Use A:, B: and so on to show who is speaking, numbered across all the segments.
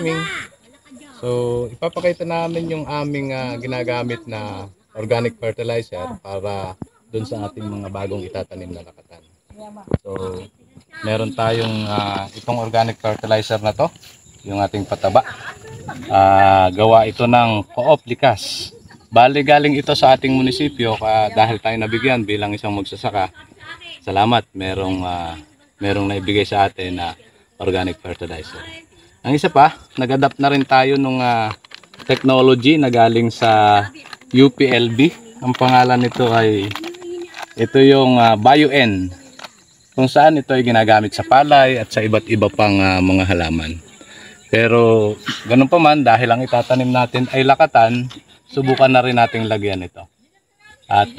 A: Farming. So, ipapakita namin yung aming ginagamit na organic fertilizer para dun sa ating mga bagong itatanim na lakatan. So, meron tayong itong organic fertilizer na to, yung ating pataba. Gawa ito ng Co-op Likas. Bali galing ito sa ating munisipyo dahil tayo nabigyan bilang isang magsasaka. Salamat, merong naibigay sa atin na organic fertilizer. Ang isa pa, nag-adapt na rin tayo nung technology na galing sa UPLB. Ang pangalan nito ay ito yung BioN, kung saan ito ay ginagamit sa palay at sa iba't iba pang mga halaman. Pero ganun pa man, dahil ang itatanim natin ay lakatan, subukan na rin nating lagyan ito. At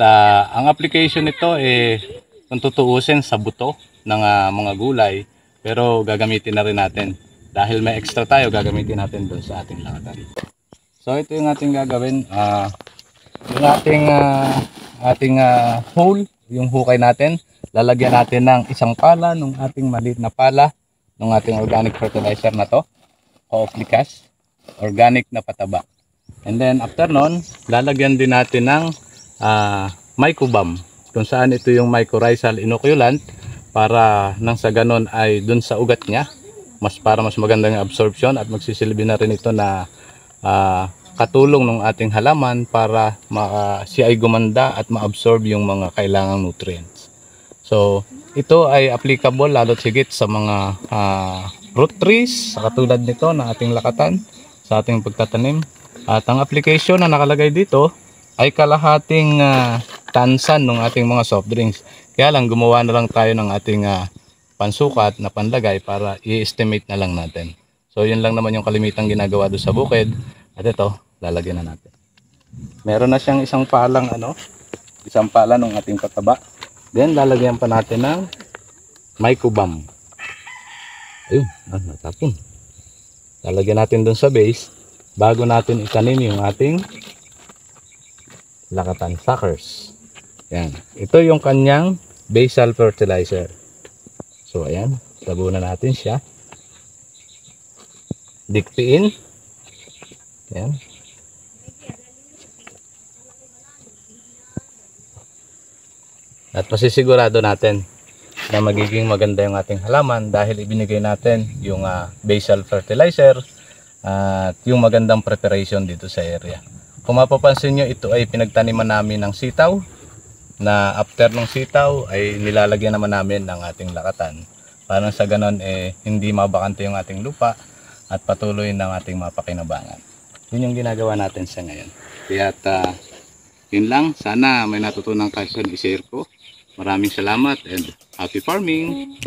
A: ang application nito kung tutuusin sa buto ng mga gulay, pero gagamitin na rin natin. Dahil may extra tayo, gagamitin natin doon sa ating lakatan. So ito yung ating gagawin. Yung ating hole, yung hukay natin, lalagyan natin ng isang pala ng ating maliit na pala ng ating organic fertilizer na to, Co-op Likas, organic na pataba. And then after nun, lalagyan din natin ng mycobam, kung saan ito yung mycorrhizal inoculant, para nang sa ganon ay dun sa ugat niya, para mas maganda yung absorption, at magsisilbi na rin ito na katulong ng ating halaman para siya ay gumanda at ma-absorb yung mga kailangang nutrients. So ito ay applicable lalo't higit sa mga fruit trees, katulad nito na ating lakatan sa ating pagtatanim. At ang application na nakalagay dito ay kalahating tansan ng ating mga soft drinks. Kaya lang gumawa na lang tayo ng ating pansukat na panlagay para i-estimate na lang natin. So yun lang naman yung kalimitang ginagawa doon sa bukid. At ito, lalagyan na natin. Meron na siyang isang pala ng ating pataba. Then lalagyan pa natin ng mycobam. Ayun, natapon. Lalagyan natin doon sa base bago natin itanim yung ating lakatan suckers. Yan. Ito yung kanyang basal fertilizer. So ayan, tabunan natin siya. Dikpiin. Ayan. At pasisigurado natin na magiging maganda yung ating halaman dahil ibinigay natin yung basal fertilizer at yung magandang preparation dito sa area. Kung mapapansin nyo, ito ay pinagtaniman namin ng sitaw, na after ng sitaw ay nilalagyan naman namin ng ating lakatan para sa ganon hindi mabakante yung ating lupa at patuloy ng ating mapakinabangan. Yun yung ginagawa natin sa ngayon. Kaya yun lang, sana may natutunan kayo sa i-share ko. Maraming salamat and happy farming!